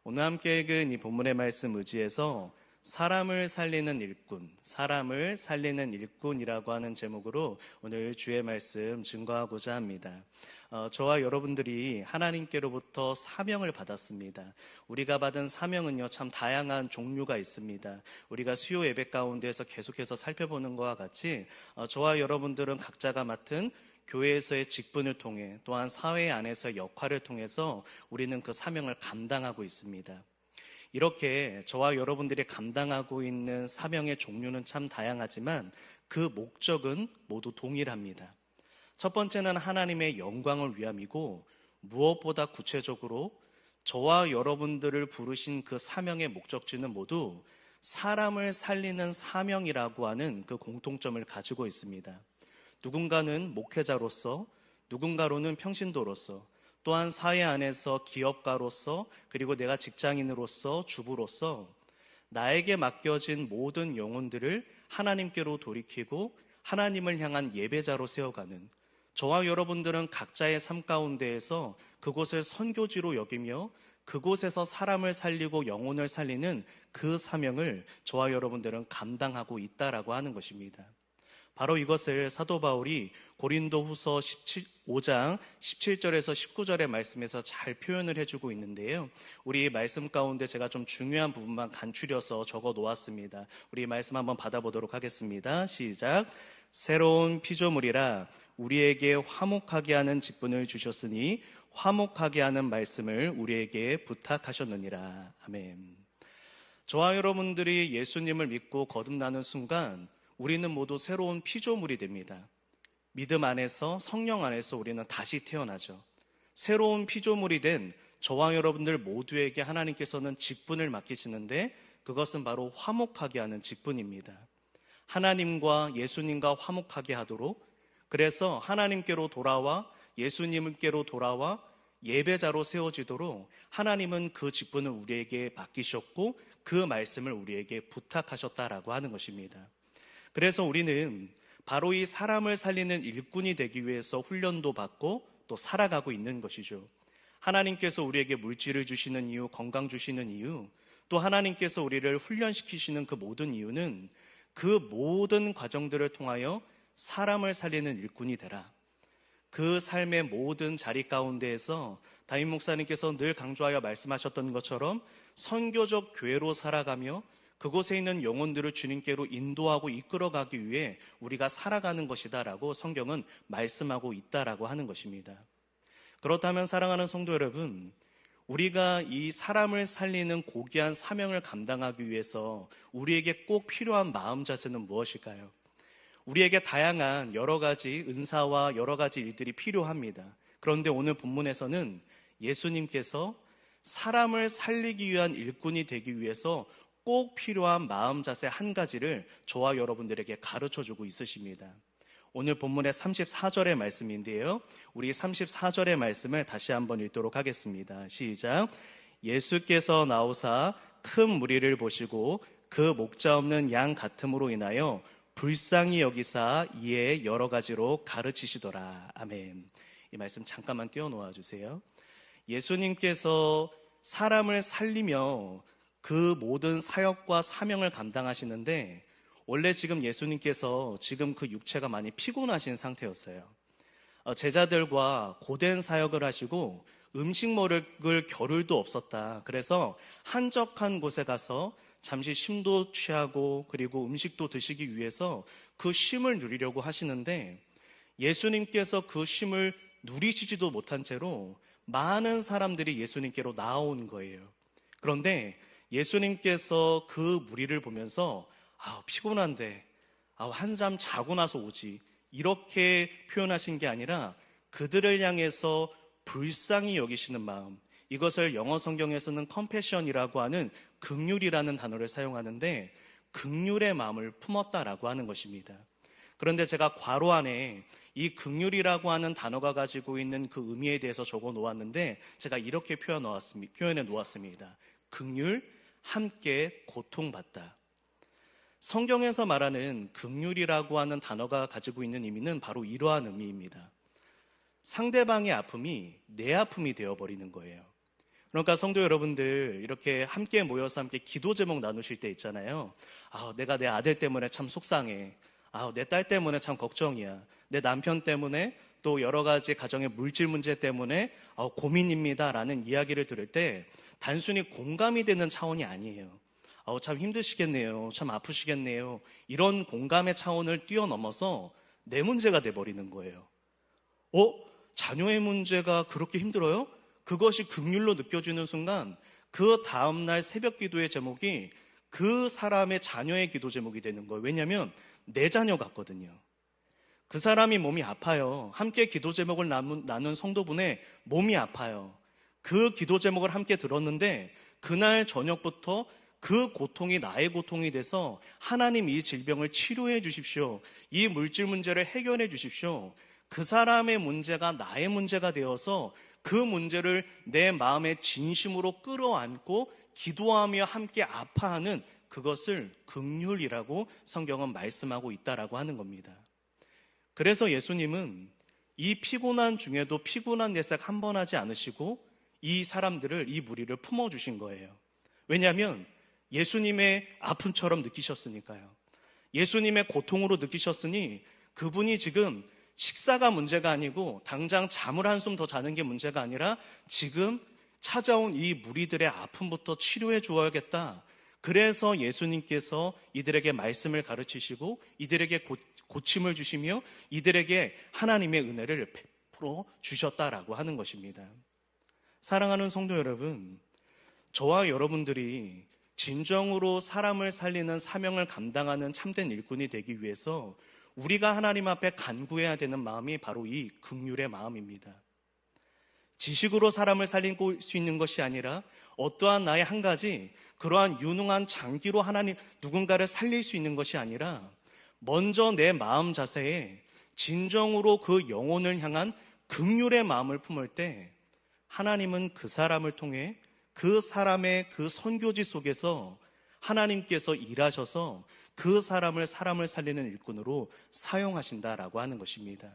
오늘 함께 읽은 이 본문의 말씀 의지해서 사람을 살리는 일꾼이라고 하는 제목으로 오늘 주의 말씀 증거하고자 합니다. 저와 여러분들이 하나님께로부터 사명을 받았습니다. 우리가 받은 사명은요, 참 다양한 종류가 있습니다. 우리가 수요 예배 가운데에서 계속해서 살펴보는 것과 같이 저와 여러분들은 각자가 맡은 교회에서의 직분을 통해 또한 사회 안에서의 역할을 통해서 우리는 그 사명을 감당하고 있습니다. 이렇게 저와 여러분들이 감당하고 있는 사명의 종류는 참 다양하지만 그 목적은 모두 동일합니다. 첫 번째는 하나님의 영광을 위함이고, 무엇보다 구체적으로 저와 여러분들을 부르신 그 사명의 목적지는 모두 사람을 살리는 사명이라고 하는 그 공통점을 가지고 있습니다. 누군가는 목회자로서, 누군가로는 평신도로서, 또한 사회 안에서 기업가로서, 그리고 내가 직장인으로서, 주부로서 나에게 맡겨진 모든 영혼들을 하나님께로 돌이키고 하나님을 향한 예배자로 세워가는, 저와 여러분들은 각자의 삶 가운데에서 그곳을 선교지로 여기며 그곳에서 사람을 살리고 영혼을 살리는 그 사명을 저와 여러분들은 감당하고 있다라고 하는 것입니다. 바로 이것을 사도 바울이 고린도후서 5장 17절에서 19절의 말씀에서 잘 표현을 해주고 있는데요. 우리 말씀 가운데 제가 좀 중요한 부분만 간추려서 적어 놓았습니다. 우리 말씀 한번 받아보도록 하겠습니다. 시작. 새로운 피조물이라 우리에게 화목하게 하는 직분을 주셨으니 화목하게 하는 말씀을 우리에게 부탁하셨느니라. 아멘. 저와 여러분들이 예수님을 믿고 거듭나는 순간 우리는 모두 새로운 피조물이 됩니다. 믿음 안에서, 성령 안에서 우리는 다시 태어나죠. 새로운 피조물이 된 저와 여러분들 모두에게 하나님께서는 직분을 맡기시는데, 그것은 바로 화목하게 하는 직분입니다. 하나님과 예수님과 화목하게 하도록, 그래서 하나님께로 돌아와 예수님께로 돌아와 예배자로 세워지도록 하나님은 그 직분을 우리에게 맡기셨고 그 말씀을 우리에게 부탁하셨다라고 하는 것입니다. 그래서 우리는 바로 이 사람을 살리는 일꾼이 되기 위해서 훈련도 받고 또 살아가고 있는 것이죠. 하나님께서 우리에게 물질을 주시는 이유, 건강 주시는 이유, 또 하나님께서 우리를 훈련시키시는 그 모든 이유는 그 모든 과정들을 통하여 사람을 살리는 일꾼이 되라. 그 삶의 모든 자리 가운데에서 담임 목사님께서 늘 강조하여 말씀하셨던 것처럼 선교적 교회로 살아가며 그곳에 있는 영혼들을 주님께로 인도하고 이끌어가기 위해 우리가 살아가는 것이다라고 성경은 말씀하고 있다라고 하는 것입니다. 그렇다면 사랑하는 성도 여러분, 우리가 이 사람을 살리는 고귀한 사명을 감당하기 위해서 우리에게 꼭 필요한 마음 자세는 무엇일까요? 우리에게 다양한 여러 가지 은사와 여러 가지 일들이 필요합니다. 그런데 오늘 본문에서는 예수님께서 사람을 살리기 위한 일꾼이 되기 위해서 꼭 필요한 마음 자세 한 가지를 저와 여러분들에게 가르쳐주고 있으십니다. 오늘 본문의 34절의 말씀인데요. 우리 34절의 말씀을 다시 한번 읽도록 하겠습니다. 시작. 예수께서 나오사 큰 무리를 보시고 그 목자 없는 양 같음으로 인하여 불쌍히 여기사 이에 여러 가지로 가르치시더라. 아멘. 이 말씀 잠깐만 띄워놓아 주세요. 예수님께서 사람을 살리며 그 모든 사역과 사명을 감당하시는데, 원래 지금 예수님께서 지금 그 육체가 많이 피곤하신 상태였어요. 제자들과 고된 사역을 하시고 음식 먹을 겨를도 없었다. 그래서 한적한 곳에 가서 잠시 쉼도 취하고 그리고 음식도 드시기 위해서 그 쉼을 누리려고 하시는데, 예수님께서 그 쉼을 누리시지도 못한 채로 많은 사람들이 예수님께로 나아온 거예요. 그런데 예수님께서 그 무리를 보면서 피곤한데 한잠 자고 나서 오지, 이렇게 표현하신 게 아니라 그들을 향해서 불쌍히 여기시는 마음, 이것을 영어 성경에서는 compassion이라고 하는 긍휼이라는 단어를 사용하는데, 긍휼의 마음을 품었다라고 하는 것입니다. 그런데 제가 괄호 안에 이 긍휼이라고 하는 단어가 가지고 있는 그 의미에 대해서 적어 놓았는데, 제가 이렇게 표현해 놓았습니다. 긍휼, 함께 고통받다. 성경에서 말하는 긍휼이라고 하는 단어가 가지고 있는 의미는 바로 이러한 의미입니다. 상대방의 아픔이 내 아픔이 되어버리는 거예요. 그러니까 성도 여러분들 이렇게 함께 모여서 함께 기도 제목 나누실 때 있잖아요. 내가 내 아들 때문에 참 속상해. 내 딸 때문에 참 걱정이야. 내 남편 때문에 또 여러 가지 가정의 물질 문제 때문에 고민입니다라는 이야기를 들을 때 단순히 공감이 되는 차원이 아니에요. 참 힘드시겠네요. 참 아프시겠네요. 이런 공감의 차원을 뛰어넘어서 내 문제가 돼버리는 거예요. 자녀의 문제가 그렇게 힘들어요? 그것이 긍휼로 느껴지는 순간 그 다음날 새벽 기도의 제목이 그 사람의 자녀의 기도 제목이 되는 거예요. 왜냐하면 내 자녀 같거든요. 그 사람이 몸이 아파요. 함께 기도 제목을 나눈 성도분의 몸이 아파요. 그 기도 제목을 함께 들었는데 그날 저녁부터 그 고통이 나의 고통이 돼서 하나님 이 질병을 치료해 주십시오. 이 물질 문제를 해결해 주십시오. 그 사람의 문제가 나의 문제가 되어서 그 문제를 내 마음에 진심으로 끌어안고 기도하며 함께 아파하는 그것을 긍휼이라고 성경은 말씀하고 있다라고 하는 겁니다. 그래서 예수님은 이 피곤한 중에도 피곤한 내색 한 번 하지 않으시고 이 사람들을, 이 무리를 품어주신 거예요. 왜냐하면 예수님의 아픔처럼 느끼셨으니까요. 예수님의 고통으로 느끼셨으니 그분이 지금 식사가 문제가 아니고 당장 잠을 한숨 더 자는 게 문제가 아니라 지금 찾아온 이 무리들의 아픔부터 치료해 주어야겠다. 그래서 예수님께서 이들에게 말씀을 가르치시고 이들에게 고침을 주시며 이들에게 하나님의 은혜를 베풀어 주셨다라고 하는 것입니다. 사랑하는 성도 여러분, 저와 여러분들이 진정으로 사람을 살리는 사명을 감당하는 참된 일꾼이 되기 위해서 우리가 하나님 앞에 간구해야 되는 마음이 바로 이 긍휼의 마음입니다. 지식으로 사람을 살릴 수 있는 것이 아니라 어떠한 나의 한 가지 그러한 유능한 장기로 하나님 누군가를 살릴 수 있는 것이 아니라 먼저 내 마음 자세에 진정으로 그 영혼을 향한 긍휼의 마음을 품을 때 하나님은 그 사람을 통해 그 사람의 그 선교지 속에서 하나님께서 일하셔서 그 사람을 살리는 일꾼으로 사용하신다라고 하는 것입니다.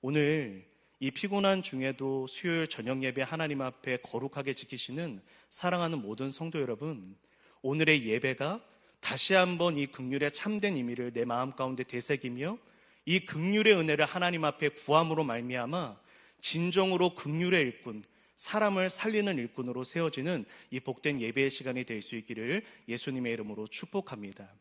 오늘 이 피곤한 중에도 수요일 저녁 예배 하나님 앞에 거룩하게 지키시는 사랑하는 모든 성도 여러분, 오늘의 예배가 다시 한번 이 긍휼의 참된 의미를 내 마음 가운데 되새기며 이 긍휼의 은혜를 하나님 앞에 구함으로 말미암아 진정으로 긍휼의 일꾼, 사람을 살리는 일꾼으로 세워지는 이 복된 예배의 시간이 될 수 있기를 예수님의 이름으로 축복합니다.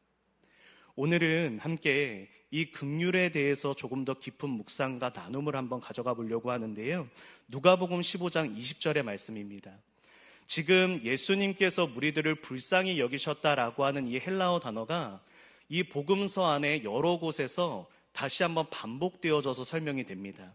오늘은 함께 이 긍휼에 대해서 조금 더 깊은 묵상과 나눔을 한번 가져가 보려고 하는데요. 누가복음 15장 20절의 말씀입니다. 지금 예수님께서 무리들을 불쌍히 여기셨다라고 하는 이 헬라어 단어가 이 복음서 안에 여러 곳에서 다시 한번 반복되어져서 설명이 됩니다.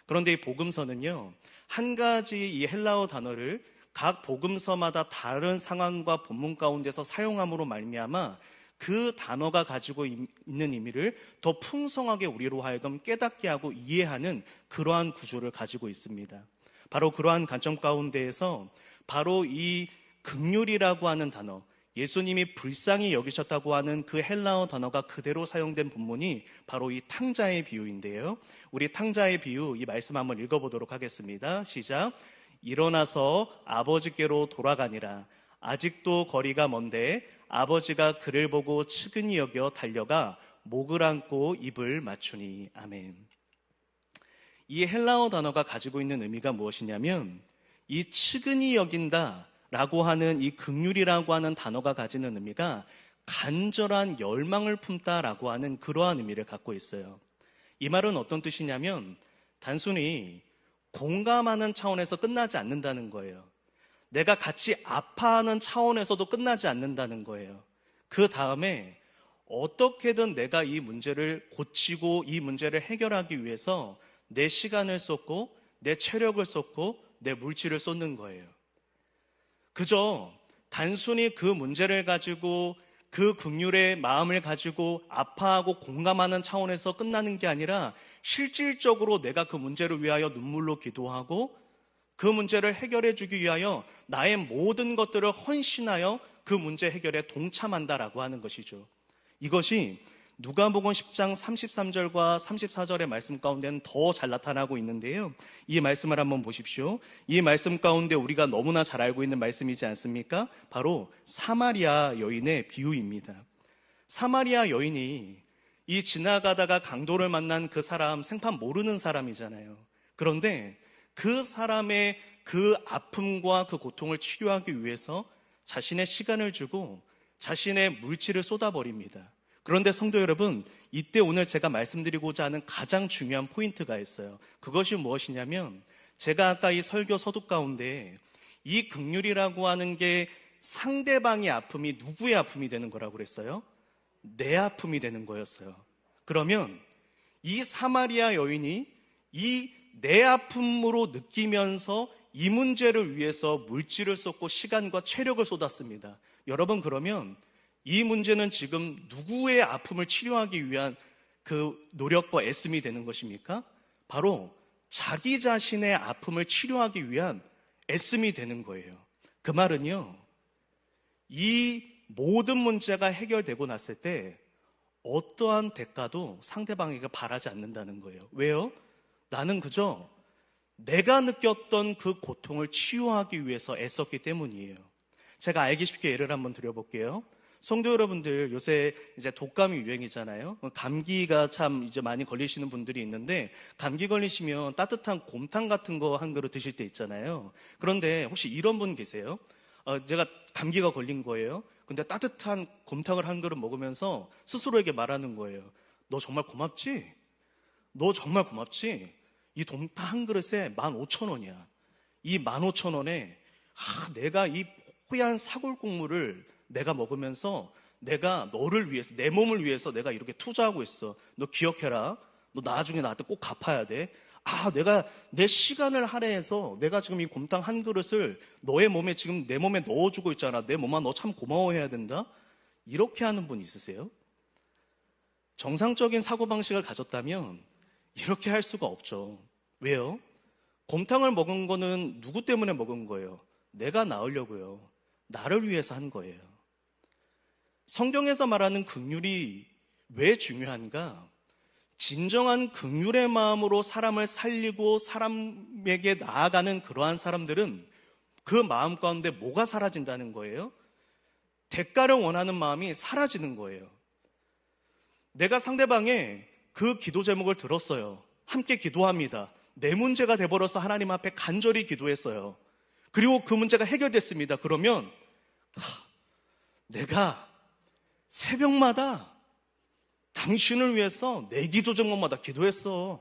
그런데 이 복음서는요, 한 가지 이 헬라어 단어를 각 복음서마다 다른 상황과 본문 가운데서 사용함으로 말미암아 그 단어가 가지고 있는 의미를 더 풍성하게 우리로 하여금 깨닫게 하고 이해하는 그러한 구조를 가지고 있습니다. 바로 그러한 관점 가운데에서 바로 이 긍휼이라고 하는 단어, 예수님이 불쌍히 여기셨다고 하는 그 헬라어 단어가 그대로 사용된 본문이 바로 이 탕자의 비유인데요. 우리 탕자의 비유 이 말씀 한번 읽어보도록 하겠습니다. 시작. 일어나서 아버지께로 돌아가니라. 아직도 거리가 먼데 아버지가 그를 보고 측은히 여겨 달려가 목을 안고 입을 맞추니. 아멘. 이 헬라어 단어가 가지고 있는 의미가 무엇이냐면 이 측은히 여긴다 라고 하는 이 긍휼이라고 하는 단어가 가지는 의미가 간절한 열망을 품다라고 하는 그러한 의미를 갖고 있어요. 이 말은 어떤 뜻이냐면 단순히 공감하는 차원에서 끝나지 않는다는 거예요. 내가 같이 아파하는 차원에서도 끝나지 않는다는 거예요. 그 다음에 어떻게든 내가 이 문제를 고치고 이 문제를 해결하기 위해서 내 시간을 쏟고 내 체력을 쏟고 내 물질을 쏟는 거예요. 그저 단순히 그 문제를 가지고 그 긍휼의 마음을 가지고 아파하고 공감하는 차원에서 끝나는 게 아니라 실질적으로 내가 그 문제를 위하여 눈물로 기도하고 그 문제를 해결해 주기 위하여 나의 모든 것들을 헌신하여 그 문제 해결에 동참한다라고 하는 것이죠. 이것이 누가복음 10장 33절과 34절의 말씀 가운데는 더 잘 나타나고 있는데요. 이 말씀을 한번 보십시오. 이 말씀 가운데 우리가 너무나 잘 알고 있는 말씀이지 않습니까? 바로 사마리아 여인의 비유입니다. 사마리아 여인이 이 지나가다가 강도를 만난 그 사람 생판 모르는 사람이잖아요. 그런데 그 사람의 그 아픔과 그 고통을 치료하기 위해서 자신의 시간을 주고 자신의 물질을 쏟아버립니다. 그런데 성도 여러분, 이때 오늘 제가 말씀드리고자 하는 가장 중요한 포인트가 있어요. 그것이 무엇이냐면 제가 아까 이 설교 서두 가운데 이 긍휼이라고 하는 게 상대방의 아픔이 누구의 아픔이 되는 거라고 그랬어요? 내 아픔이 되는 거였어요. 그러면 이 사마리아 여인이 이 내 아픔으로 느끼면서 이 문제를 위해서 물질을 쏟고 시간과 체력을 쏟았습니다. 여러분, 그러면 이 문제는 지금 누구의 아픔을 치료하기 위한 그 노력과 애씀이 되는 것입니까? 바로 자기 자신의 아픔을 치료하기 위한 애씀이 되는 거예요. 그 말은요, 이 모든 문제가 해결되고 났을 때 어떠한 대가도 상대방에게 바라지 않는다는 거예요. 왜요? 나는 그저 내가 느꼈던 그 고통을 치유하기 위해서 애썼기 때문이에요. 제가 알기 쉽게 예를 한번 드려볼게요. 성도 여러분들, 요새 이제 독감이 유행이잖아요. 감기가 참 이제 많이 걸리시는 분들이 있는데, 감기 걸리시면 따뜻한 곰탕 같은 거 한 그릇 드실 때 있잖아요. 그런데 혹시 이런 분 계세요? 제가 감기가 걸린 거예요. 근데 따뜻한 곰탕을 한 그릇 먹으면서 스스로에게 말하는 거예요. 너 정말 고맙지? 너 정말 고맙지? 이 곰탕 한 그릇에 15,000원이야. 이 15,000원에 내가 이 뽀얀 사골 국물을 내가 먹으면서 내가 너를 위해서, 내 몸을 위해서 내가 이렇게 투자하고 있어. 너 기억해라. 너 나중에 나한테 꼭 갚아야 돼. 내가 내 시간을 할애해서 내가 지금 이 곰탕 한 그릇을 너의 몸에 지금 내 몸에 넣어주고 있잖아. 내 몸아, 너 참 고마워해야 된다. 이렇게 하는 분 있으세요? 정상적인 사고방식을 가졌다면 이렇게 할 수가 없죠. 왜요? 곰탕을 먹은 거는 누구 때문에 먹은 거예요? 내가 나으려고요. 나를 위해서 한 거예요. 성경에서 말하는 긍휼이 왜 중요한가? 진정한 긍휼의 마음으로 사람을 살리고 사람에게 나아가는 그러한 사람들은 그 마음 가운데 뭐가 사라진다는 거예요? 대가를 원하는 마음이 사라지는 거예요. 내가 상대방의 그 기도 제목을 들었어요. 함께 기도합니다. 내 문제가 돼버려서 하나님 앞에 간절히 기도했어요. 그리고 그 문제가 해결됐습니다. 그러면 내가 새벽마다 당신을 위해서 내 기도 제목마다 기도했어.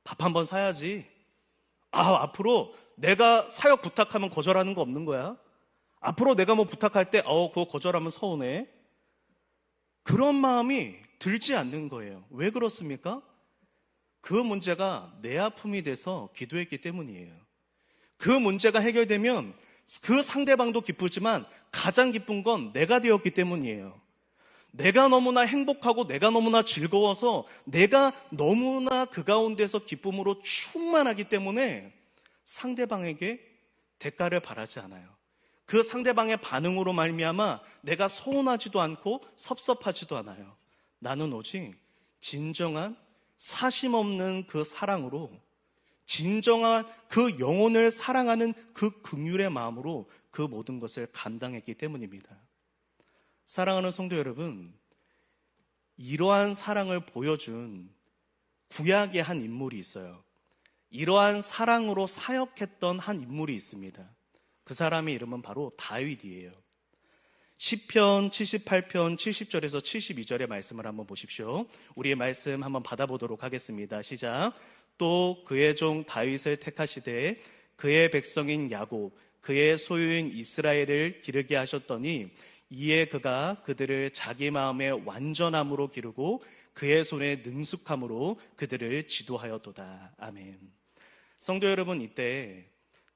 밥 한 번 사야지. 앞으로 내가 사역 부탁하면 거절하는 거 없는 거야? 앞으로 내가 뭐 부탁할 때 그거 거절하면 서운해? 그런 마음이 들지 않는 거예요. 왜 그렇습니까? 그 문제가 내 아픔이 돼서 기도했기 때문이에요. 그 문제가 해결되면 그 상대방도 기쁘지만 가장 기쁜 건 내가 되었기 때문이에요. 내가 너무나 행복하고 내가 너무나 즐거워서 내가 너무나 그 가운데서 기쁨으로 충만하기 때문에 상대방에게 대가를 바라지 않아요. 그 상대방의 반응으로 말미암아 내가 서운하지도 않고 섭섭하지도 않아요. 나는 오직 진정한 사심 없는 그 사랑으로, 진정한 그 영혼을 사랑하는 그 긍휼의 마음으로 그 모든 것을 감당했기 때문입니다. 사랑하는 성도 여러분, 이러한 사랑을 보여준 구약의 한 인물이 있어요. 이러한 사랑으로 사역했던 한 인물이 있습니다. 그 사람의 이름은 바로 다윗이에요. 시편 78편 70절에서 72절의 말씀을 한번 보십시오. 우리의 말씀 한번 받아보도록 하겠습니다. 시작. 또 그의 종 다윗을 택하시되 그의 백성인 야곱, 그의 소유인 이스라엘을 기르게 하셨더니 이에 그가 그들을 자기 마음의 완전함으로 기르고 그의 손의 능숙함으로 그들을 지도하였도다. 아멘. 성도 여러분, 이때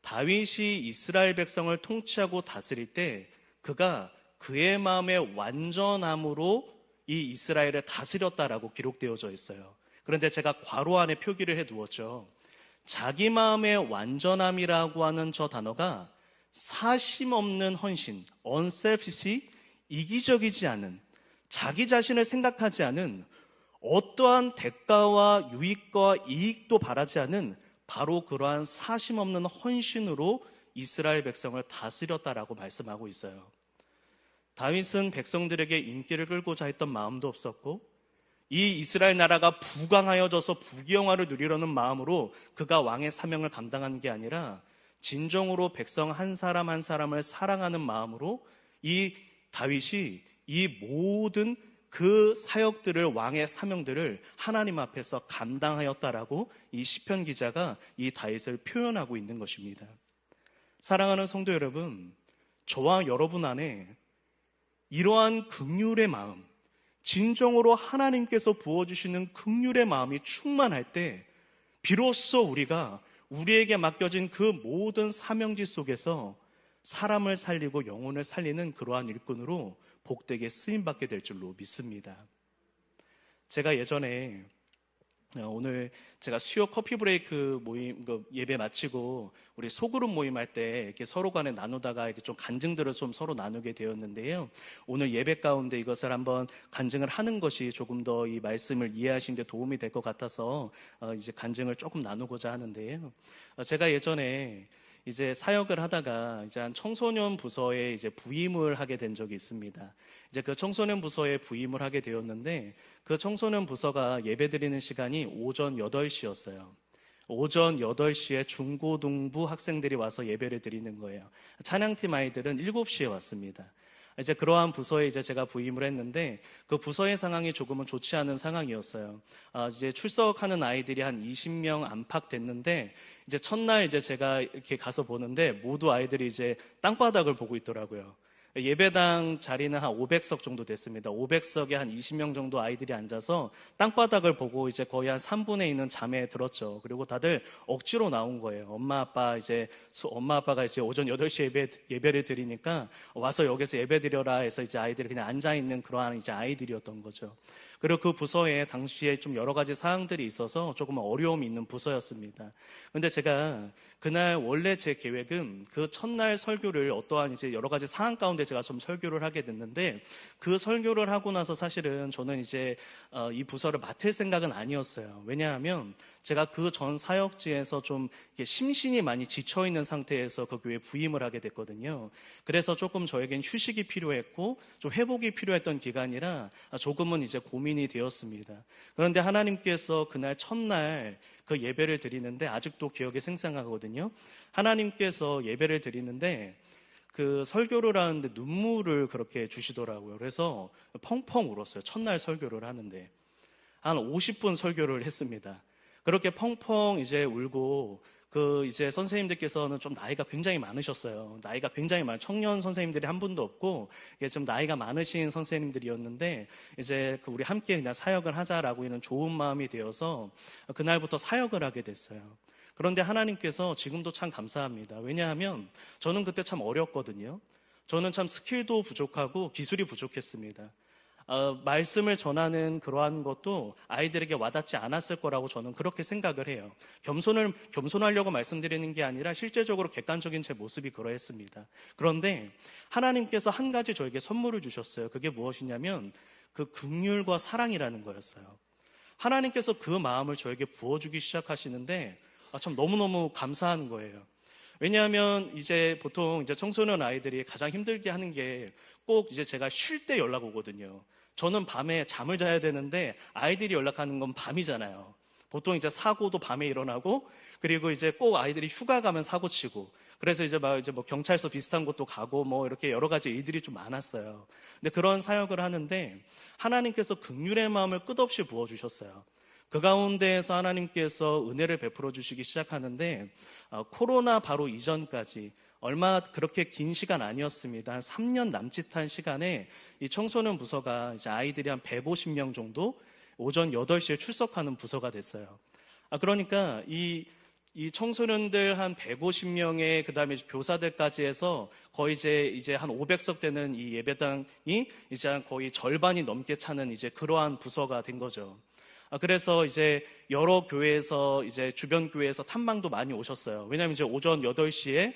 다윗이 이스라엘 백성을 통치하고 다스릴 때 그가 그의 마음의 완전함으로 이 이스라엘을 다스렸다라고 기록되어져 있어요. 그런데 제가 괄호 안에 표기를 해두었죠. 자기 마음의 완전함이라고 하는 저 단어가 사심 없는 헌신, unselfish, 이기적이지 않은, 자기 자신을 생각하지 않은 어떠한 대가와 유익과 이익도 바라지 않은 바로 그러한 사심 없는 헌신으로 이스라엘 백성을 다스렸다라고 말씀하고 있어요. 다윗은 백성들에게 인기를 끌고자 했던 마음도 없었고, 이 이스라엘 나라가 부강하여져서 부귀영화를 누리려는 마음으로 그가 왕의 사명을 감당한 게 아니라 진정으로 백성 한 사람 한 사람을 사랑하는 마음으로 이 다윗이 이 모든 그 사역들을, 왕의 사명들을 하나님 앞에서 감당하였다라고 이 시편 기자가 이 다윗을 표현하고 있는 것입니다. 사랑하는 성도 여러분, 저와 여러분 안에 이러한 긍휼의 마음, 진정으로 하나님께서 부어주시는 긍휼의 마음이 충만할 때 비로소 우리가 우리에게 맡겨진 그 모든 사명지 속에서 사람을 살리고 영혼을 살리는 그러한 일꾼으로 복되게 쓰임받게 될 줄로 믿습니다. 제가 예전에 오늘 제가 수요 커피 브레이크 모임 예배 마치고 우리 소그룹 모임할 때 이렇게 서로 간에 나누다가 이렇게 좀 간증들을 좀 서로 나누게 되었는데요. 오늘 예배 가운데 이것을 한번 간증을 하는 것이 조금 더 이 말씀을 이해하시는 데 도움이 될 것 같아서 이제 간증을 조금 나누고자 하는데요. 제가 예전에 이제 사역을 하다가 이제 한 청소년 부서에 이제 부임을 하게 된 적이 있습니다. 이제 그 청소년 부서에 부임을 하게 되었는데 그 청소년 부서가 예배 드리는 시간이 오전 8시였어요. 오전 8시에 중고등부 학생들이 와서 예배를 드리는 거예요. 찬양팀 아이들은 7시에 왔습니다. 이제 그러한 부서에 이제 제가 부임을 했는데 그 부서의 상황이 조금은 좋지 않은 상황이었어요. 이제 출석하는 아이들이 한 20명 안팎 됐는데 이제 첫날 이제 제가 이렇게 가서 보는데 모두 아이들이 이제 땅바닥을 보고 있더라고요. 예배당 자리는 한 500석 정도 됐습니다. 500석에 한 20명 정도 아이들이 앉아서 땅바닥을 보고 이제 거의 한 3분의 2는 잠에 들었죠. 그리고 다들 억지로 나온 거예요. 엄마 아빠가 이제 오전 8시에 예배를 드리니까 와서 여기서 예배 드려라 해서 이제 아이들이 그냥 앉아 있는 그러한 이제 아이들이었던 거죠. 그리고 그 부서에 당시에 좀 여러 가지 사항들이 있어서 조금 어려움이 있는 부서였습니다. 근데 제가 그날 원래 제 계획은 그 첫날 설교를 어떠한 이제 여러 가지 사항 가운데 제가 좀 설교를 하게 됐는데 그 설교를 하고 나서 사실은 저는 이제 이 부서를 맡을 생각은 아니었어요. 왜냐하면 제가 그 전 사역지에서 좀 심신이 많이 지쳐있는 상태에서 그 교회에 부임을 하게 됐거든요. 그래서 조금 저에겐 휴식이 필요했고 좀 회복이 필요했던 기간이라 조금은 이제 고민이 되었습니다. 그런데 하나님께서 그날 첫날 그 예배를 드리는데 아직도 기억에 생생하거든요. 하나님께서 예배를 드리는데 그 설교를 하는데 눈물을 그렇게 주시더라고요. 그래서 펑펑 울었어요. 첫날 설교를 하는데 한 50분 설교를 했습니다. 그렇게 펑펑 이제 울고 그 이제 선생님들께서는 좀 나이가 굉장히 많으셨어요. 나이가 굉장히 많은 청년 선생님들이 한 분도 없고 이게 좀 나이가 많으신 선생님들이었는데 이제 그 우리 함께 그냥 사역을 하자라고 하는 좋은 마음이 되어서 그날부터 사역을 하게 됐어요. 그런데 하나님께서 지금도 참 감사합니다. 왜냐하면 저는 그때 참 어렸거든요. 저는 참 스킬도 부족하고 기술이 부족했습니다. 말씀을 전하는 그러한 것도 아이들에게 와닿지 않았을 거라고 저는 그렇게 생각을 해요. 겸손하려고 말씀드리는 게 아니라 실제적으로 객관적인 제 모습이 그러했습니다. 그런데 하나님께서 한 가지 저에게 선물을 주셨어요. 그게 무엇이냐면 그 긍휼과 사랑이라는 거였어요. 하나님께서 그 마음을 저에게 부어주기 시작하시는데 참 너무너무 감사한 거예요. 왜냐하면 이제 보통 이제 청소년 아이들이 가장 힘들게 하는 게 꼭 이제 제가 쉴 때 연락 오거든요. 저는 밤에 잠을 자야 되는데 아이들이 연락하는 건 밤이잖아요. 보통 이제 사고도 밤에 일어나고 그리고 이제 꼭 아이들이 휴가 가면 사고 치고 그래서 이제 뭐 경찰서 비슷한 곳도 가고 뭐 이렇게 여러 가지 일들이 좀 많았어요. 근데 그런 사역을 하는데 하나님께서 긍휼의 마음을 끝없이 부어주셨어요. 그 가운데에서 하나님께서 은혜를 베풀어 주시기 시작하는데 코로나 바로 이전까지 얼마 그렇게 긴 시간 아니었습니다. 한 3년 남짓한 시간에 이 청소년 부서가 이제 아이들이 한 150명 정도 오전 8시에 출석하는 부서가 됐어요. 그러니까 이 청소년들 한 150명에 그다음에 교사들까지 해서 거의 이제 한 500석 되는 이 예배당이 이제 거의 절반이 넘게 차는 이제 그러한 부서가 된 거죠. 그래서 이제 여러 교회에서 이제 주변 교회에서 탐방도 많이 오셨어요. 왜냐하면 이제 오전 8시에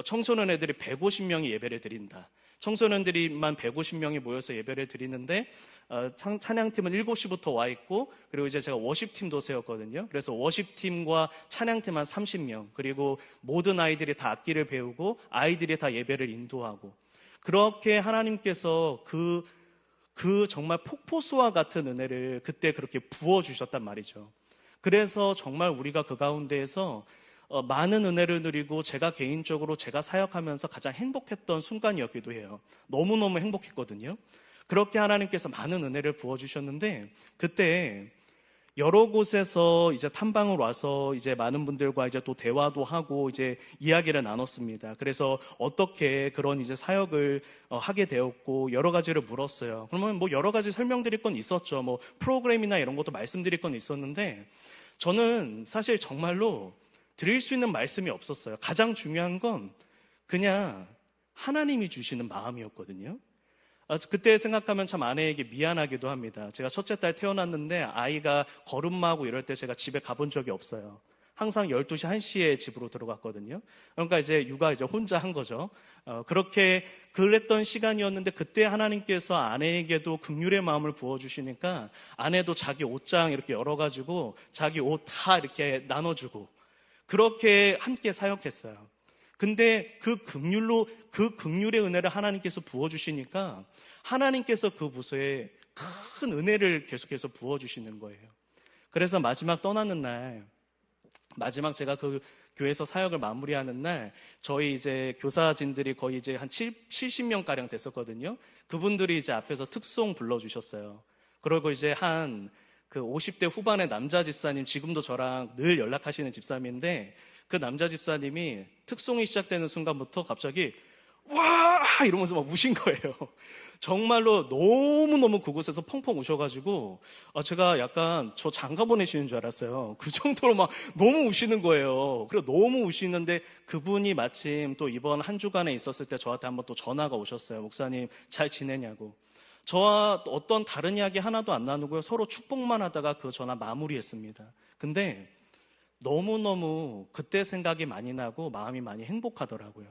청소년 애들이 150명이 예배를 드린다. 청소년들이만 150명이 모여서 예배를 드리는데 찬양팀은 7시부터 와 있고, 그리고 이제 제가 워십팀도 세웠거든요. 그래서 워십팀과 찬양팀 한 30명, 그리고 모든 아이들이 다 악기를 배우고 아이들이 다 예배를 인도하고, 그렇게 하나님께서 그 정말 폭포수와 같은 은혜를 그때 그렇게 부어주셨단 말이죠. 그래서 정말 우리가 그 가운데에서 많은 은혜를 누리고, 제가 개인적으로 제가 사역하면서 가장 행복했던 순간이었기도 해요. 너무너무 행복했거든요. 그렇게 하나님께서 많은 은혜를 부어주셨는데, 그때 여러 곳에서 이제 탐방을 와서 이제 많은 분들과 이제 또 대화도 하고 이제 이야기를 나눴습니다. 그래서 어떻게 그런 이제 사역을 하게 되었고 여러 가지를 물었어요. 그러면 뭐 여러 가지 설명드릴 건 있었죠. 뭐 프로그램이나 이런 것도 말씀드릴 건 있었는데, 저는 사실 정말로 드릴 수 있는 말씀이 없었어요. 가장 중요한 건 그냥 하나님이 주시는 마음이었거든요. 그때 생각하면 참 아내에게 미안하기도 합니다. 제가 첫째 딸 태어났는데 아이가 걸음마하고 이럴 때 제가 집에 가본 적이 없어요. 항상 12시, 1시에 집으로 들어갔거든요. 그러니까 이제 육아 이제 혼자 한 거죠. 그렇게 그랬던 시간이었는데, 그때 하나님께서 아내에게도 긍휼의 마음을 부어주시니까 아내도 자기 옷장 이렇게 열어가지고 자기 옷 다 이렇게 나눠주고, 그렇게 함께 사역했어요. 근데 그 긍휼의 은혜를 하나님께서 부어주시니까 하나님께서 그 부서에 큰 은혜를 계속해서 부어주시는 거예요. 그래서 마지막 떠나는 날, 마지막 제가 그 교회에서 사역을 마무리하는 날, 저희 이제 교사진들이 거의 이제 한 70명가량 됐었거든요. 그분들이 이제 앞에서 특송 불러주셨어요. 그리고 이제 그 50대 후반의 남자 집사님, 지금도 저랑 늘 연락하시는 집사님인데, 그 남자 집사님이 특송이 시작되는 순간부터 갑자기 와! 이러면서 막 우신 거예요. 정말로 너무너무 그곳에서 펑펑 우셔가지고 제가 약간 저 장가 보내시는 줄 알았어요. 그 정도로 막 너무 우시는 거예요. 그리고 너무 우시는데, 그분이 마침 또 이번 한 주간에 있었을 때 저한테 한번 또 전화가 오셨어요. 목사님 잘 지내냐고. 저와 어떤 다른 이야기 하나도 안 나누고요. 서로 축복만 하다가 그 전화 마무리했습니다. 근데 너무너무 그때 생각이 많이 나고 마음이 많이 행복하더라고요.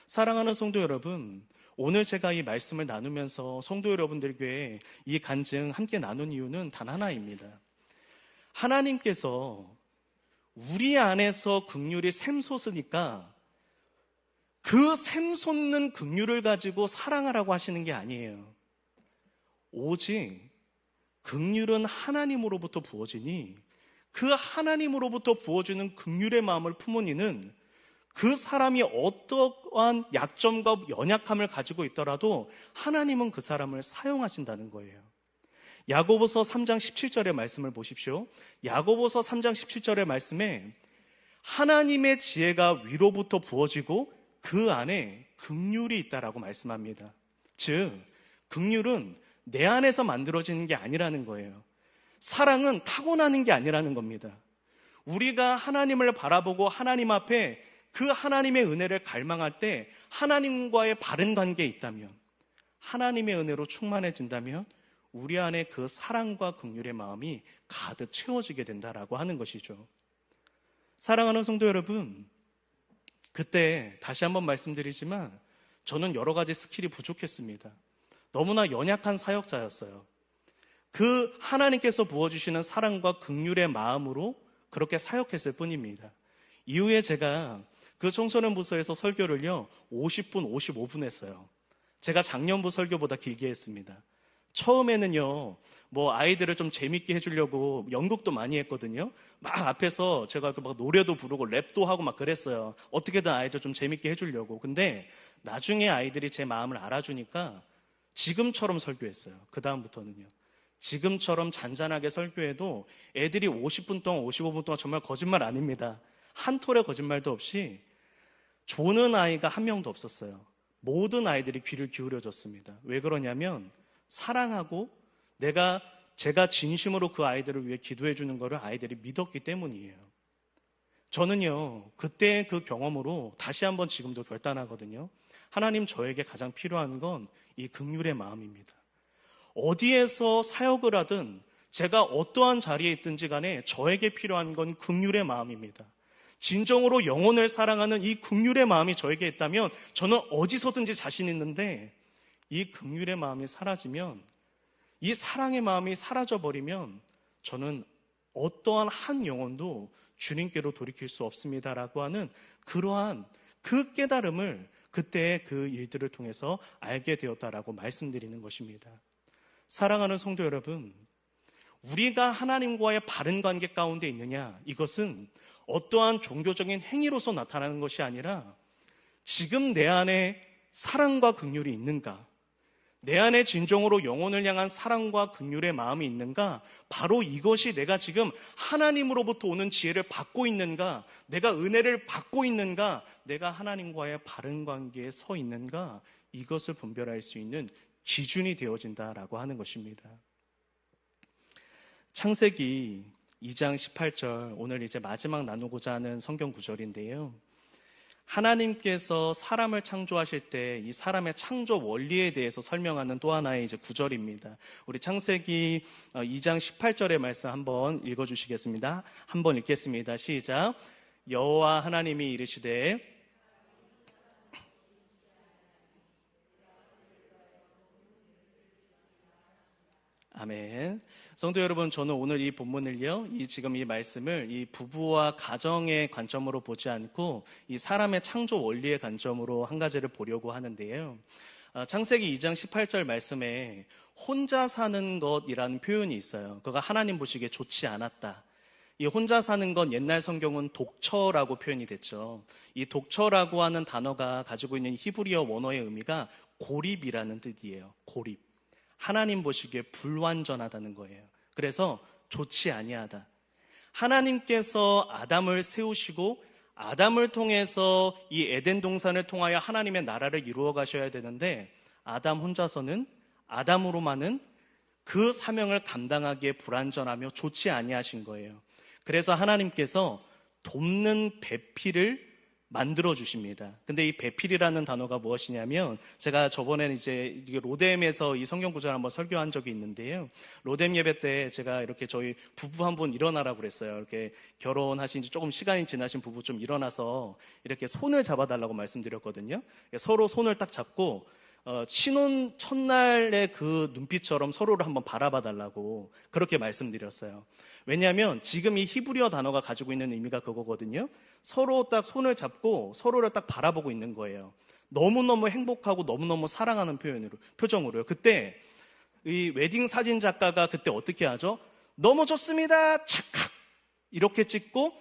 사랑하는 성도 여러분, 오늘 제가 이 말씀을 나누면서 성도 여러분들께 이 간증 함께 나눈 이유는 단 하나입니다. 하나님께서 우리 안에서 긍휼이 샘솟으니까 그 샘솟는 긍휼을 가지고 사랑하라고 하시는 게 아니에요. 오직 긍휼은 하나님으로부터 부어지니, 그 하나님으로부터 부어주는 긍휼의 마음을 품은 이는 그 사람이 어떠한 약점과 연약함을 가지고 있더라도 하나님은 그 사람을 사용하신다는 거예요. 야고보서 3장 17절의 말씀을 보십시오. 야고보서 3장 17절의 말씀에 하나님의 지혜가 위로부터 부어지고 그 안에 긍휼이 있다라고 말씀합니다. 즉, 긍휼은 내 안에서 만들어지는 게 아니라는 거예요. 사랑은 타고나는 게 아니라는 겁니다. 우리가 하나님을 바라보고 하나님 앞에 그 하나님의 은혜를 갈망할 때, 하나님과의 바른 관계에 있다면, 하나님의 은혜로 충만해진다면 우리 안에 그 사랑과 긍휼의 마음이 가득 채워지게 된다라고 하는 것이죠. 사랑하는 성도 여러분, 그때 다시 한번 말씀드리지만 저는 여러 가지 스킬이 부족했습니다. 너무나 연약한 사역자였어요. 그 하나님께서 부어주시는 사랑과 긍휼의 마음으로 그렇게 사역했을 뿐입니다. 이후에 제가 그 청소년 부서에서 설교를요 50분, 55분 했어요. 제가 작년부 설교보다 길게 했습니다. 처음에는요 뭐 아이들을 좀 재밌게 해주려고 연극도 많이 했거든요. 막 앞에서 제가 막 노래도 부르고 랩도 하고 막 그랬어요. 어떻게든 아이들 좀 재밌게 해주려고. 근데 나중에 아이들이 제 마음을 알아주니까 지금처럼 설교했어요. 그 다음부터는요. 지금처럼 잔잔하게 설교해도 애들이 50분 동안 55분 동안 정말 거짓말 아닙니다. 한 톨의 거짓말도 없이 조는 아이가 한 명도 없었어요. 모든 아이들이 귀를 기울여줬습니다. 왜 그러냐면 사랑하고 제가 진심으로 그 아이들을 위해 기도해 주는 것을 아이들이 믿었기 때문이에요. 저는요 그때 그 경험으로 다시 한번 지금도 결단하거든요. 하나님, 저에게 가장 필요한 건 이 긍휼의 마음입니다. 어디에서 사역을 하든 제가 어떠한 자리에 있든지 간에 저에게 필요한 건 긍휼의 마음입니다. 진정으로 영혼을 사랑하는 이 긍휼의 마음이 저에게 있다면 저는 어디서든지 자신 있는데, 이 긍휼의 마음이 사라지면, 이 사랑의 마음이 사라져버리면 저는 어떠한 한 영혼도 주님께로 돌이킬 수 없습니다라고 하는 그러한 그 깨달음을 그때의 그 일들을 통해서 알게 되었다라고 말씀드리는 것입니다. 사랑하는 성도 여러분, 우리가 하나님과의 바른 관계 가운데 있느냐, 이것은 어떠한 종교적인 행위로서 나타나는 것이 아니라 지금 내 안에 사랑과 긍휼이 있는가, 내 안에 진정으로 영혼을 향한 사랑과 긍휼의 마음이 있는가, 바로 이것이 내가 지금 하나님으로부터 오는 지혜를 받고 있는가, 내가 은혜를 받고 있는가, 내가 하나님과의 바른 관계에 서 있는가, 이것을 분별할 수 있는 기준이 되어진다라고 하는 것입니다. 창세기 2장 18절, 오늘 이제 마지막 나누고자 하는 성경 구절인데요. 하나님께서 사람을 창조하실 때 이 사람의 창조 원리에 대해서 설명하는 또 하나의 이제 구절입니다. 우리 창세기 2장 18절의 말씀 한번 읽어주시겠습니다. 한번 읽겠습니다. 시작. 여호와 하나님이 이르시되 아멘. 성도 여러분, 저는 오늘 이 본문을요, 지금 이 말씀을 이 부부와 가정의 관점으로 보지 않고 이 사람의 창조 원리의 관점으로 한 가지를 보려고 하는데요. 창세기 2장 18절 말씀에 혼자 사는 것이라는 표현이 있어요. 그가 하나님 보시기에 좋지 않았다. 이 혼자 사는 건 옛날 성경은 독처라고 표현이 됐죠. 이 독처라고 하는 단어가 가지고 있는 히브리어 원어의 의미가 고립이라는 뜻이에요. 고립. 하나님 보시기에 불완전하다는 거예요. 그래서 좋지 아니하다. 하나님께서 아담을 세우시고 아담을 통해서 이 에덴 동산을 통하여 하나님의 나라를 이루어 가셔야 되는데, 아담 혼자서는 아담으로만은 그 사명을 감당하기에 불완전하며 좋지 아니하신 거예요. 그래서 하나님께서 돕는 배필을 만들어 주십니다. 근데 이 배필이라는 단어가 무엇이냐면, 제가 저번에는 이제 로뎀에서 이 성경 구절을 한번 설교한 적이 있는데요. 로뎀 예배 때 제가 이렇게 저희 부부 한 분 일어나라고 그랬어요. 이렇게 결혼하신 지 조금 시간이 지나신 부부 좀 일어나서 이렇게 손을 잡아달라고 말씀드렸거든요. 서로 손을 딱 잡고 신혼 첫날의 그 눈빛처럼 서로를 한번 바라봐 달라고 그렇게 말씀드렸어요. 왜냐하면 지금 이 히브리어 단어가 가지고 있는 의미가 그거거든요. 서로 딱 손을 잡고 서로를 딱 바라보고 있는 거예요. 너무너무 행복하고 너무너무 사랑하는 표정으로요. 그때 이 웨딩 사진 작가가 그때 어떻게 하죠? 너무 좋습니다. 착각! 이렇게 찍고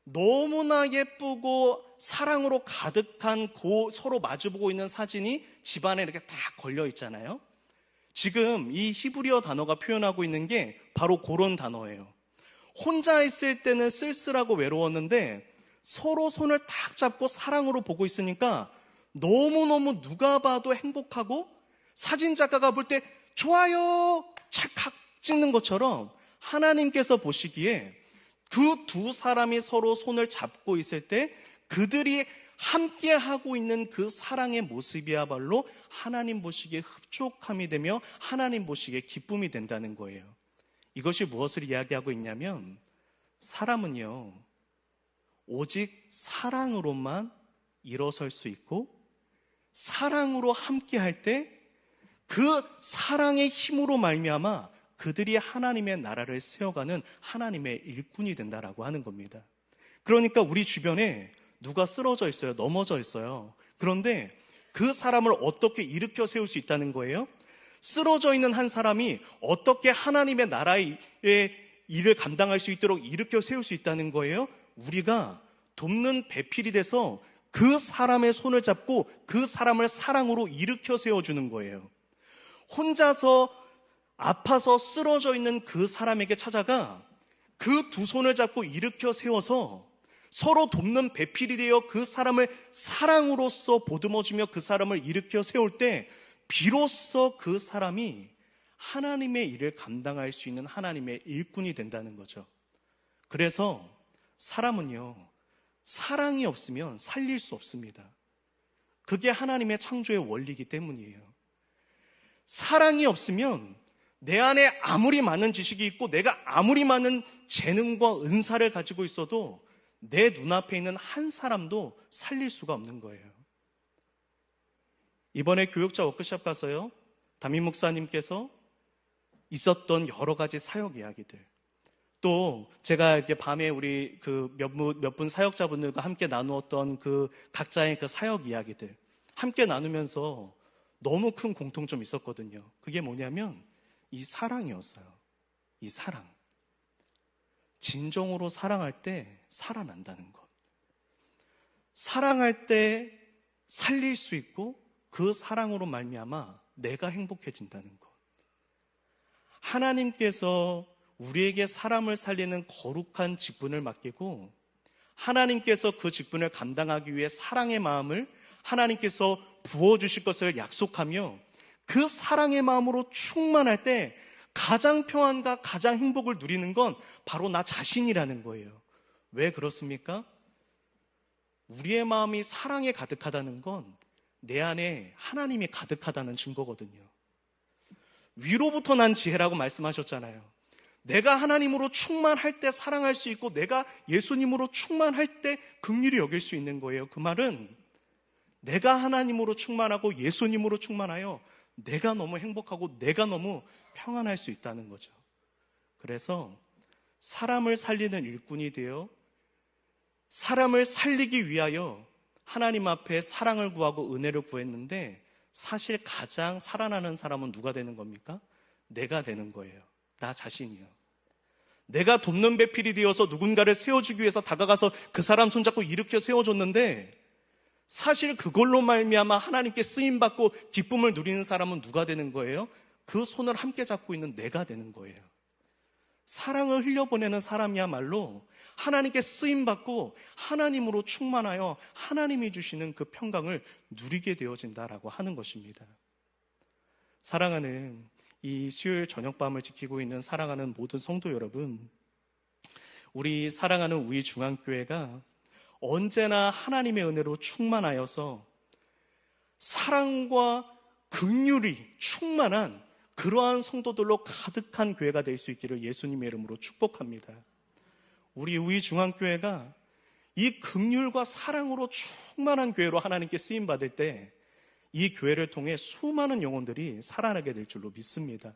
너무나 예쁘고 사랑으로 가득한 서로 마주보고 있는 사진이 집안에 이렇게 다 걸려 있잖아요. 지금 이 히브리어 단어가 표현하고 있는 게 바로 그런 단어예요. 혼자 있을 때는 쓸쓸하고 외로웠는데 서로 손을 탁 잡고 사랑으로 보고 있으니까 너무너무 누가 봐도 행복하고, 사진 작가가 볼 때 좋아요 찰칵 찍는 것처럼 하나님께서 보시기에 그 두 사람이 서로 손을 잡고 있을 때 그들이 함께 하고 있는 그 사랑의 모습이야말로 하나님 보시기에 흡족함이 되며 하나님 보시기에 기쁨이 된다는 거예요. 이것이 무엇을 이야기하고 있냐면, 사람은요, 오직 사랑으로만 일어설 수 있고, 사랑으로 함께 할 때 그 사랑의 힘으로 말미암아 그들이 하나님의 나라를 세워가는 하나님의 일꾼이 된다라고 하는 겁니다. 그러니까 우리 주변에 누가 쓰러져 있어요. 넘어져 있어요. 그런데 그 사람을 어떻게 일으켜 세울 수 있다는 거예요? 쓰러져 있는 한 사람이 어떻게 하나님의 나라의 일을 감당할 수 있도록 일으켜 세울 수 있다는 거예요? 우리가 돕는 배필이 돼서 그 사람의 손을 잡고 그 사람을 사랑으로 일으켜 세워주는 거예요. 혼자서 아파서 쓰러져 있는 그 사람에게 찾아가 그 두 손을 잡고 일으켜 세워서 서로 돕는 배필이 되어 그 사람을 사랑으로서 보듬어주며 그 사람을 일으켜 세울 때 비로소 그 사람이 하나님의 일을 감당할 수 있는 하나님의 일꾼이 된다는 거죠. 그래서 사람은요, 사랑이 없으면 살릴 수 없습니다. 그게 하나님의 창조의 원리이기 때문이에요. 사랑이 없으면 내 안에 아무리 많은 지식이 있고 내가 아무리 많은 재능과 은사를 가지고 있어도 내 눈앞에 있는 한 사람도 살릴 수가 없는 거예요. 이번에 교육자 워크숍 가서요, 담임 목사님께서 있었던 여러 가지 사역 이야기들, 또 제가 이렇게 밤에 우리 그 몇 분 사역자분들과 함께 나누었던 그 각자의 그 사역 이야기들 함께 나누면서 너무 큰 공통점이 있었거든요. 그게 뭐냐면 이 사랑이었어요. 이 사랑. 진정으로 사랑할 때 살아난다는 것. 사랑할 때 살릴 수 있고 그 사랑으로 말미암아 내가 행복해진다는 것. 하나님께서 우리에게 사람을 살리는 거룩한 직분을 맡기고 하나님께서 그 직분을 감당하기 위해 사랑의 마음을 하나님께서 부어주실 것을 약속하며 그 사랑의 마음으로 충만할 때 가장 평안과 가장 행복을 누리는 건 바로 나 자신이라는 거예요. 왜 그렇습니까? 우리의 마음이 사랑에 가득하다는 건 내 안에 하나님이 가득하다는 증거거든요. 위로부터 난 지혜라고 말씀하셨잖아요. 내가 하나님으로 충만할 때 사랑할 수 있고 내가 예수님으로 충만할 때 긍휼히 여길 수 있는 거예요. 그 말은 내가 하나님으로 충만하고 예수님으로 충만하여 내가 너무 행복하고 내가 너무 평안할 수 있다는 거죠. 그래서 사람을 살리는 일꾼이 되어 사람을 살리기 위하여 하나님 앞에 사랑을 구하고 은혜를 구했는데 사실 가장 살아나는 사람은 누가 되는 겁니까? 내가 되는 거예요. 나 자신이요. 내가 돕는 배필이 되어서 누군가를 세워주기 위해서 다가가서 그 사람 손잡고 일으켜 세워줬는데 사실 그걸로 말미암아 하나님께 쓰임받고 기쁨을 누리는 사람은 누가 되는 거예요? 그 손을 함께 잡고 있는 내가 되는 거예요. 사랑을 흘려보내는 사람이야말로 하나님께 쓰임받고 하나님으로 충만하여 하나님이 주시는 그 평강을 누리게 되어진다라고 하는 것입니다. 사랑하는 이 수요일 저녁밤을 지키고 있는 사랑하는 모든 성도 여러분, 우리 사랑하는 우이중앙교회가 언제나 하나님의 은혜로 충만하여서 사랑과 긍휼이 충만한 그러한 성도들로 가득한 교회가 될 수 있기를 예수님의 이름으로 축복합니다. 우리 우이중앙교회가 이 긍휼과 사랑으로 충만한 교회로 하나님께 쓰임받을 때 이 교회를 통해 수많은 영혼들이 살아나게 될 줄로 믿습니다.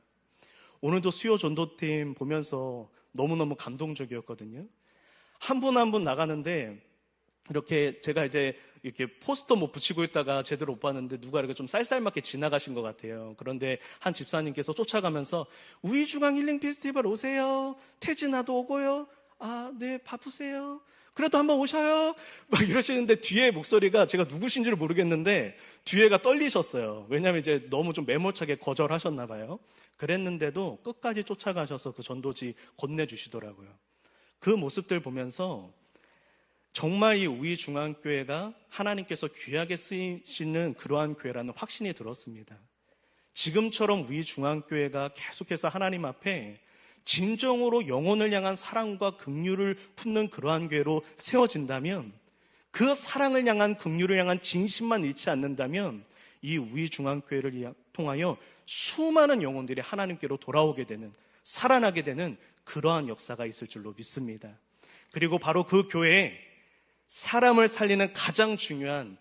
오늘도 수요 전도팀 보면서 너무너무 감동적이었거든요. 한 분 한 분 나가는데 이렇게 제가 이제 이렇게 포스터 뭐 붙이고 있다가 제대로 못 봤는데 누가 이렇게 좀 쌀쌀맞게 지나가신 것 같아요. 그런데 한 집사님께서 쫓아가면서 우이중앙 힐링 페스티벌 오세요. 태진아도 오고요. 아, 네, 바쁘세요. 그래도 한번 오셔요. 막 이러시는데 뒤에 목소리가 제가 누구신지를 모르겠는데 뒤에가 떨리셨어요. 왜냐하면 이제 너무 좀 매몰차게 거절하셨나 봐요. 그랬는데도 끝까지 쫓아가셔서 그 전도지 건네주시더라고요. 그 모습들 보면서 정말 이 우이중앙교회가 하나님께서 귀하게 쓰이시는 그러한 교회라는 확신이 들었습니다. 지금처럼 우이중앙교회가 계속해서 하나님 앞에 진정으로 영혼을 향한 사랑과 긍휼을 품는 그러한 교회로 세워진다면, 그 사랑을 향한 긍휼을 향한 진심만 잃지 않는다면 이 우이중앙교회를 통하여 수많은 영혼들이 하나님께로 돌아오게 되는, 살아나게 되는 그러한 역사가 있을 줄로 믿습니다. 그리고 바로 그 교회에 사람을 살리는 가장 중요한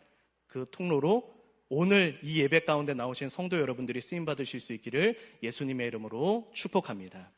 그 통로로 오늘 이 예배 가운데 나오신 성도 여러분들이 쓰임받으실 수 있기를 예수님의 이름으로 축복합니다.